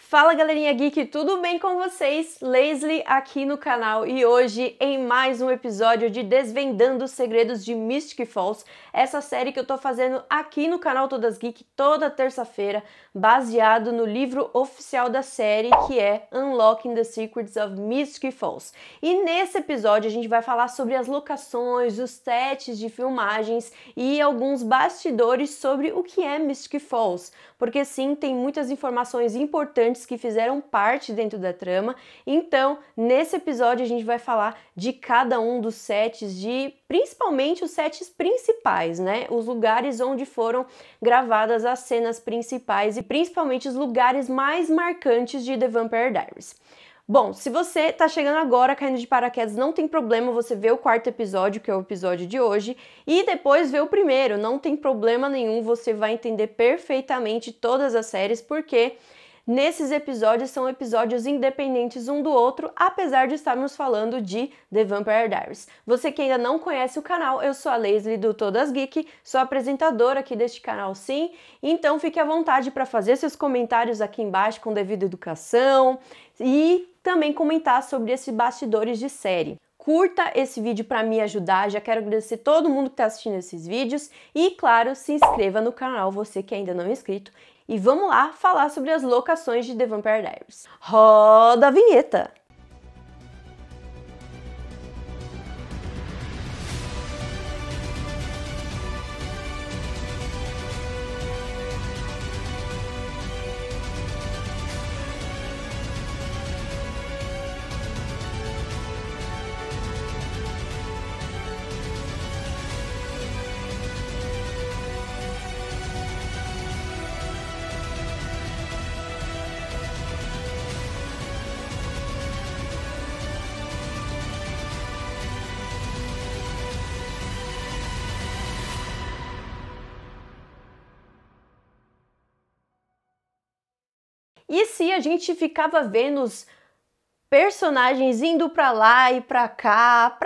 Fala galerinha geek, tudo bem com vocês? Leslie aqui no canal e hoje em mais um episódio de Desvendando os Segredos de Mystic Falls, essa série que eu tô fazendo aqui no canal Todas Geek toda terça-feira, baseado no livro oficial da série que é Unlocking the Secrets of Mystic Falls. E nesse episódio a gente vai falar sobre as locações, os sets de filmagens e alguns bastidores sobre o que é Mystic Falls, porque sim, tem muitas informações importantes que fizeram parte dentro da trama. Então, nesse episódio a gente vai falar de cada um dos sets, principalmente os sets principais, né? Os lugares onde foram gravadas as cenas principais e principalmente os lugares mais marcantes de The Vampire Diaries. Bom, se você tá chegando agora, caindo de paraquedas, não tem problema você ver o quarto episódio, que é o episódio de hoje, e depois ver o primeiro, não tem problema nenhum, você vai entender perfeitamente todas as séries, porque nesses episódios são episódios independentes um do outro, apesar de estarmos falando de The Vampire Diaries. Você que ainda não conhece o canal, eu sou a Leslie do Todas Geek, sou apresentadora aqui deste canal sim, então fique à vontade para fazer seus comentários aqui embaixo com devida educação e também comentar sobre esses bastidores de série. Curta esse vídeo para me ajudar, já quero agradecer todo mundo que está assistindo esses vídeos e, claro, se inscreva no canal, você que ainda não é inscrito. E vamos lá falar sobre as locações de The Vampire Diaries. Roda a vinheta! E se a gente ficava vendo os personagens indo pra lá e pra cá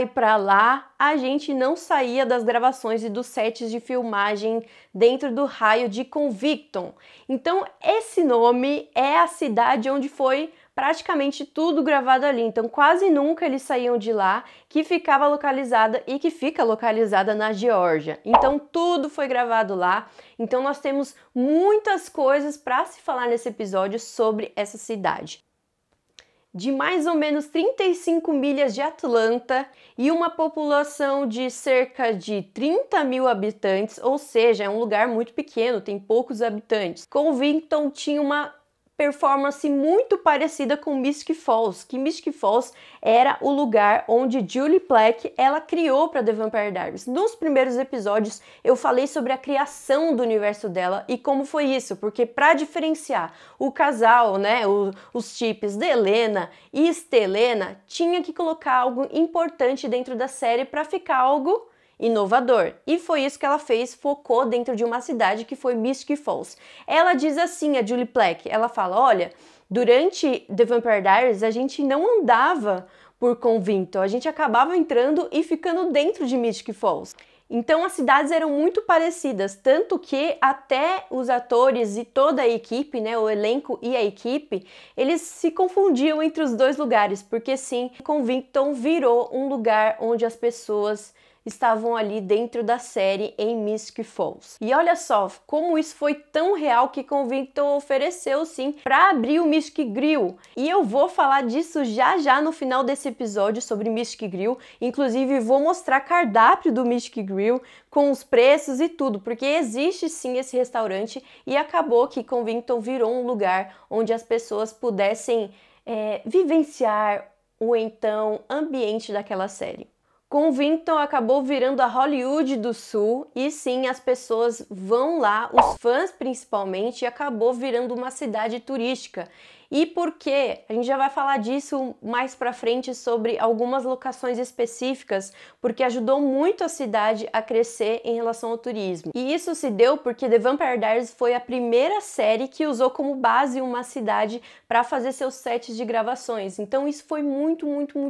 e pra lá, a gente não saía das gravações e dos sets de filmagem dentro do raio de Convicton. Então esse nome é a cidade onde foi praticamente tudo gravado ali, então quase nunca eles saíam de lá, que ficava localizada e que fica localizada na Geórgia. Então tudo foi gravado lá, então nós temos muitas coisas para se falar nesse episódio sobre essa cidade. De mais ou menos 35 milhas de Atlanta e uma população de cerca de 30 mil habitantes, ou seja, é um lugar muito pequeno, tem poucos habitantes. Convicton tinha uma performance muito parecida com Mystic Falls, que Mystic Falls era o lugar onde Julie Plec ela criou para The Vampire Diaries. Nos primeiros episódios eu falei sobre a criação do universo dela e como foi isso, porque para diferenciar o casal, né, os chips de Helena e Estelena, tinha que colocar algo importante dentro da série para ficar algo inovador. E foi isso que ela fez, focou dentro de uma cidade que foi Mystic Falls. Ela diz assim, a Julie Plec, ela fala, olha, durante The Vampire Diaries a gente não andava por Convicton, a gente acabava entrando e ficando dentro de Mystic Falls. Então as cidades eram muito parecidas, tanto que até os atores e toda a equipe, né, o elenco e a equipe, eles se confundiam entre os dois lugares, porque sim, Convicton virou um lugar onde as pessoas estavam ali dentro da série em Mystic Falls. E olha só como isso foi tão real que Convicton ofereceu sim para abrir o Mystic Grill. E eu vou falar disso já no final desse episódio sobre Mystic Grill. Inclusive vou mostrar cardápio do Mystic Grill com os preços e tudo, porque existe sim esse restaurante e acabou que Convicton virou um lugar onde as pessoas pudessem vivenciar o então ambiente daquela série. Convicton acabou virando a Hollywood do Sul e sim, as pessoas vão lá, os fãs principalmente, e acabou virando uma cidade turística. E por quê? A gente já vai falar disso mais pra frente sobre algumas locações específicas, porque ajudou muito a cidade a crescer em relação ao turismo. E isso se deu porque The Vampire Diaries foi a primeira série que usou como base uma cidade para fazer seus sets de gravações. Então isso foi muito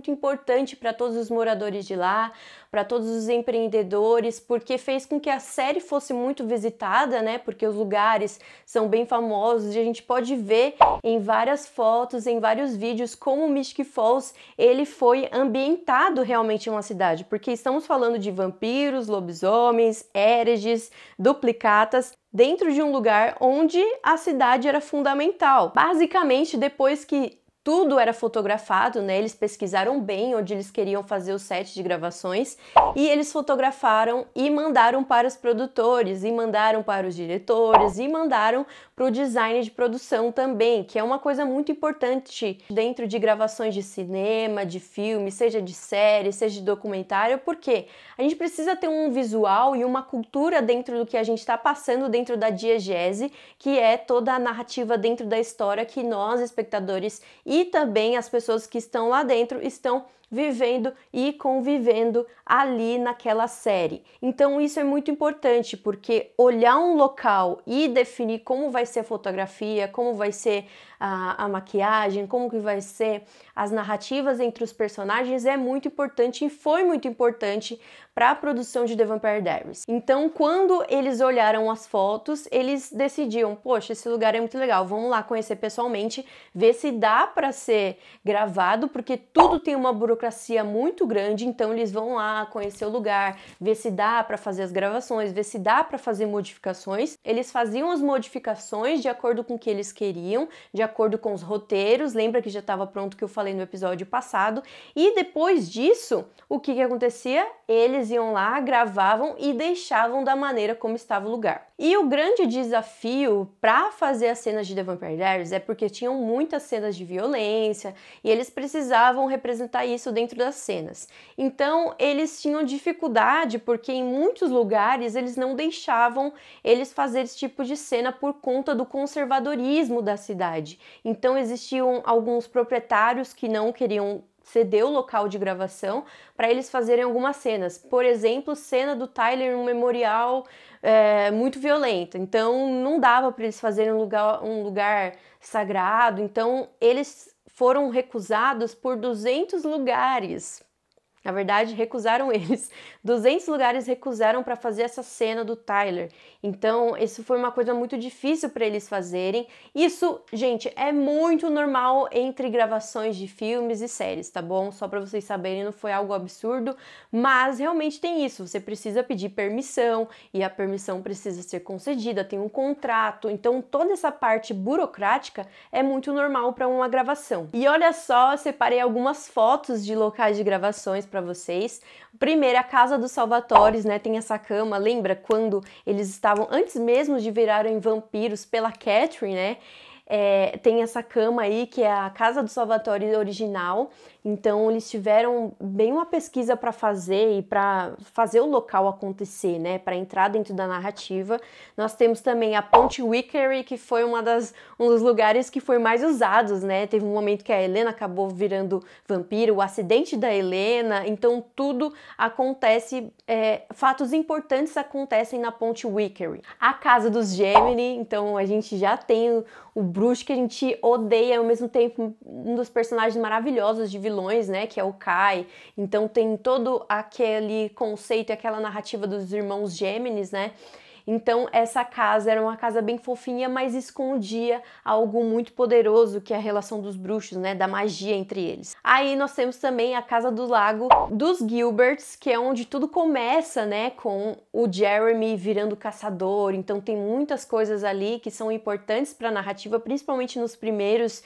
importante para todos os moradores de lá, para todos os empreendedores, porque fez com que a série fosse muito visitada, né? Porque os lugares são bem famosos e a gente pode ver em várias fotos, em vários vídeos, como o Mystic Falls ele foi ambientado realmente em uma cidade, porque estamos falando de vampiros, lobisomens, hereges, duplicatas, dentro de um lugar onde a cidade era fundamental. Basicamente, depois que tudo era fotografado, né? Eles pesquisaram bem onde eles queriam fazer o set de gravações e eles fotografaram e mandaram para os produtores, e mandaram para os diretores, e mandaram para o design de produção também, que é uma coisa muito importante dentro de gravações de cinema, de filme, seja de série, seja de documentário, porque a gente precisa ter um visual e uma cultura dentro do que a gente está passando dentro da diegese, que é toda a narrativa dentro da história que nós, espectadores, e também as pessoas que estão lá dentro estão vivendo e convivendo ali naquela série. Então isso é muito importante, porque olhar um local e definir como vai ser a fotografia, como vai ser a maquiagem, como que vai ser as narrativas entre os personagens é muito importante e foi muito importante para a produção de The Vampire Diaries. Então, quando eles olharam as fotos, eles decidiam, poxa, esse lugar é muito legal, vamos lá conhecer pessoalmente, ver se dá para ser gravado, porque tudo tem uma burocracia muito grande, então eles vão lá conhecer o lugar, ver se dá para fazer as gravações, ver se dá para fazer modificações. Eles faziam as modificações de acordo com o que eles queriam, de acordo com os roteiros, lembra que já estava pronto que eu falei no episódio passado, e depois disso, o que acontecia? Eles iam lá, gravavam e deixavam da maneira como estava o lugar. E o grande desafio para fazer as cenas de The Vampire Diaries é porque tinham muitas cenas de violência e eles precisavam representar isso dentro das cenas. Então, eles tinham dificuldade porque em muitos lugares eles não deixavam eles fazer esse tipo de cena por conta do conservadorismo da cidade. Então, existiam alguns proprietários que não queriam ceder o local de gravação para eles fazerem algumas cenas. Por exemplo, cena do Tyler em um memorial muito violento. Então, não dava para eles fazerem um lugar sagrado. Então, eles foram recusados por 200 lugares. Na verdade, recusaram eles. 200 lugares recusaram para fazer essa cena do Tyler. Então, isso foi uma coisa muito difícil para eles fazerem. Isso, gente, é muito normal entre gravações de filmes e séries, tá bom? Só para vocês saberem, não foi algo absurdo, mas realmente tem isso. Você precisa pedir permissão e a permissão precisa ser concedida, tem um contrato. Então, toda essa parte burocrática é muito normal para uma gravação. E olha só, eu separei algumas fotos de locais de gravações para vocês. Primeiro, a casa dos Salvatores, né? Tem essa cama, lembra quando eles estavam, antes mesmo de virarem vampiros pela Catherine, né? Tem essa cama aí que é a casa do Salvatore original. Então eles tiveram bem uma pesquisa para fazer e para fazer o local acontecer, né, para entrar dentro da narrativa. Nós temos também a Ponte Wickery, que foi um dos lugares que foi mais usados, né? Teve um momento que a Helena acabou virando vampiro, o acidente da Helena, então tudo acontece, fatos importantes acontecem na Ponte Wickery. A casa dos Gemini, então a gente já tem o bruxo que a gente odeia, ao mesmo tempo um dos personagens maravilhosos de vilões, né, que é o Kai. Então tem todo aquele conceito e aquela narrativa dos irmãos Gêmeos, né? Então essa casa era uma casa bem fofinha, mas escondia algo muito poderoso, que é a relação dos bruxos, né, da magia entre eles. Aí nós temos também a casa do lago dos Gilberts, que é onde tudo começa, né, com o Jeremy virando caçador. Então tem muitas coisas ali que são importantes para a narrativa, principalmente nas primeiras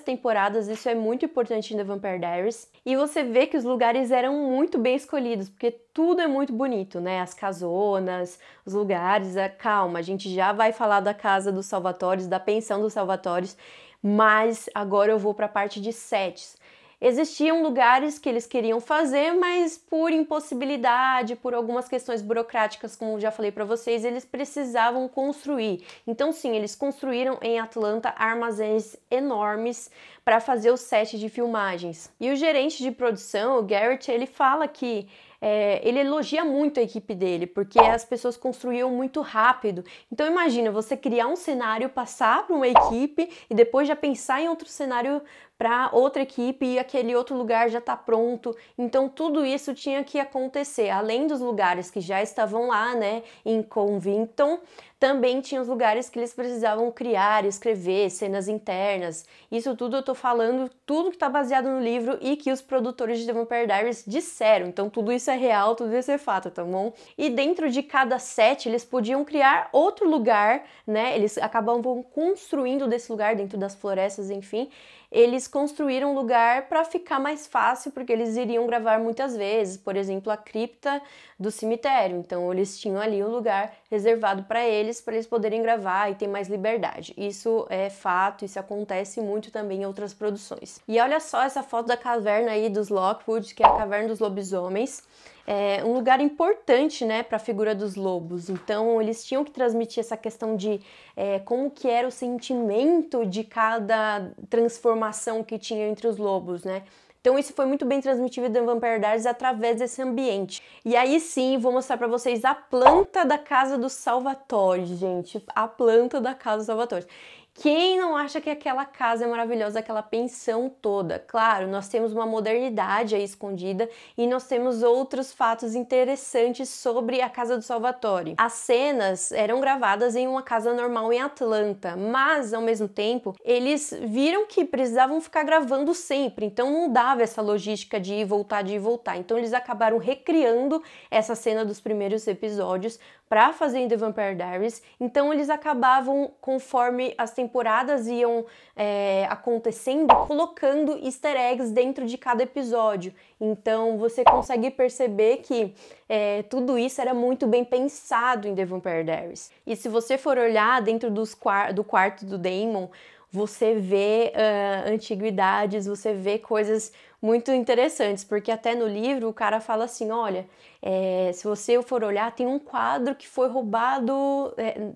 temporadas. Isso é muito importante em The Vampire Diaries. E você vê que os lugares eram muito bem escolhidos, porque tudo é muito bonito, né? As casonas, os lugares, calma, a gente já vai falar da casa dos Salvatores, da pensão dos Salvatores, mas agora eu vou para a parte de sets. Existiam lugares que eles queriam fazer, mas por impossibilidade, por algumas questões burocráticas, como já falei para vocês, eles precisavam construir. Então sim, eles construíram em Atlanta armazéns enormes para fazer o set de filmagens. E o gerente de produção, o Garrett, ele fala que ele elogia muito a equipe dele, porque as pessoas construíam muito rápido. Então imagina, você criar um cenário, passar para uma equipe e depois já pensar em outro cenário para outra equipe e aquele outro lugar já está pronto. Então tudo isso tinha que acontecer, além dos lugares que já estavam lá, né, em Covington, também tinha os lugares que eles precisavam criar, escrever, cenas internas. Isso tudo eu tô falando, tudo que tá baseado no livro e que os produtores de The Vampire Diaries disseram. Então tudo isso é real, tudo isso é fato, tá bom? E dentro de cada set eles podiam criar outro lugar, né? Eles acabavam construindo desse lugar dentro das florestas, enfim. Eles construíram um lugar para ficar mais fácil, porque eles iriam gravar muitas vezes, por exemplo, a cripta do cemitério. Então eles tinham ali um lugar reservado para eles poderem gravar e ter mais liberdade. Isso é fato, isso acontece muito também em outras produções. E olha só essa foto da caverna aí dos Lockwood, que é a caverna dos lobisomens. É um lugar importante, né, para a figura dos lobos. Então eles tinham que transmitir essa questão de como que era o sentimento de cada transformação que tinha entre os lobos, né? Então isso foi muito bem transmitido em The Vampire Diaries através desse ambiente. E aí sim, vou mostrar para vocês a planta da casa do Salvatore, gente. A planta da casa do Salvatore. Quem não acha que aquela casa é maravilhosa, aquela pensão toda? Claro, nós temos uma modernidade aí escondida e nós temos outros fatos interessantes sobre a casa do Salvatore. As cenas eram gravadas em uma casa normal em Atlanta, mas ao mesmo tempo eles viram que precisavam ficar gravando sempre, então não dava essa logística de ir e voltar, de ir e voltar. Então eles acabaram recriando essa cena dos primeiros episódios para fazer em The Vampire Diaries. Então eles acabavam, conforme as temporadas iam acontecendo, colocando easter eggs dentro de cada episódio. Então você consegue perceber que tudo isso era muito bem pensado em The Vampire Diaries. E se você for olhar dentro do quarto do Damon, você vê antiguidades, você vê coisas muito interessantes, porque até no livro o cara fala assim, olha, se você for olhar, tem um quadro que foi roubado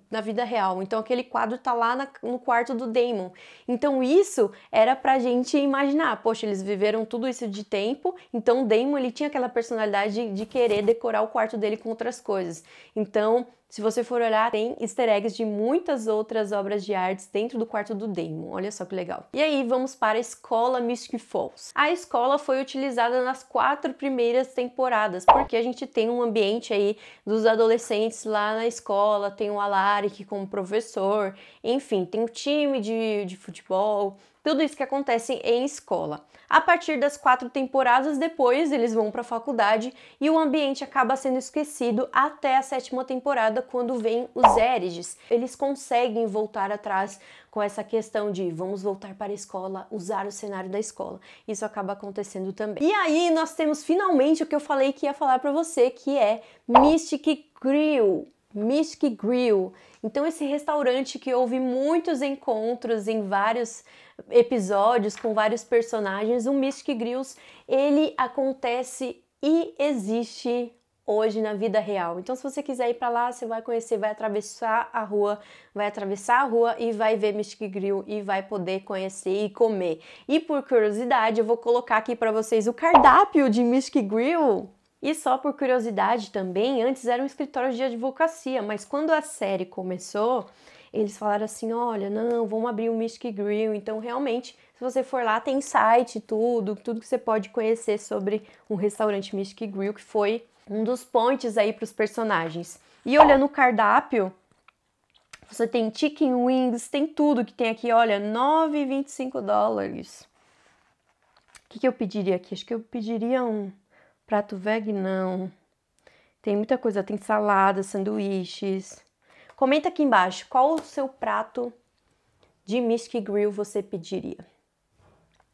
na vida real, então aquele quadro tá lá no quarto do Damon. Então isso era pra gente imaginar, poxa, eles viveram tudo isso de tempo, então o Damon ele tinha aquela personalidade de querer decorar o quarto dele com outras coisas. Então, se você for olhar, tem easter eggs de muitas outras obras de artes dentro do quarto do Damon. Olha só que legal. E aí, vamos para a escola Mystic Falls. A escola foi utilizada nas 4 primeiras temporadas, porque a gente tem um ambiente aí dos adolescentes lá na escola, tem o Alaric como professor, enfim, tem o time de futebol, tudo isso que acontece em escola. A partir das 4 temporadas, depois eles vão para a faculdade e o ambiente acaba sendo esquecido até a 7ª temporada, quando vem os Erides. Eles conseguem voltar atrás com essa questão de vamos voltar para a escola, usar o cenário da escola. Isso acaba acontecendo também. E aí nós temos finalmente o que eu falei que ia falar para você, que é Mystic Grill. Mystic Grill. Então esse restaurante que houve muitos encontros em vários episódios com vários personagens, o Mystic Grills, ele acontece e existe hoje na vida real. Então se você quiser ir para lá, você vai conhecer, vai atravessar a rua e vai ver Mystic Grill e vai poder conhecer e comer. E por curiosidade, eu vou colocar aqui para vocês o cardápio de Mystic Grill. E só por curiosidade também, antes era um escritório de advocacia, mas quando a série começou, eles falaram assim, olha, não, vamos abrir um Mystic Grill. Então, realmente, se você for lá, tem site, tudo que você pode conhecer sobre um restaurante Mystic Grill, que foi um dos pontes aí para os personagens. E olhando o cardápio, você tem chicken wings, tem tudo que tem aqui, olha, $9,25. O que eu pediria aqui? Acho que eu pediria um prato veg, não. Tem muita coisa, tem salada, sanduíches. Comenta aqui embaixo qual o seu prato de Mystic Grill você pediria.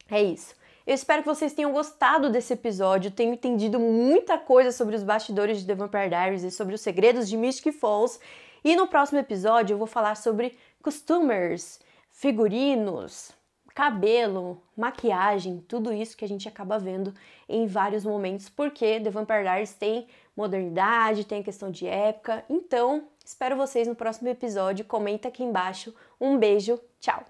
É isso. Eu espero que vocês tenham gostado desse episódio, tenham entendido muita coisa sobre os bastidores de The Vampire Diaries e sobre os segredos de Mystic Falls. E no próximo episódio eu vou falar sobre costumers, figurinos, cabelo, maquiagem, tudo isso que a gente acaba vendo em vários momentos, porque The Vampire Diaries tem modernidade, tem questão de época. Então, espero vocês no próximo episódio. Comenta aqui embaixo. Um beijo, tchau!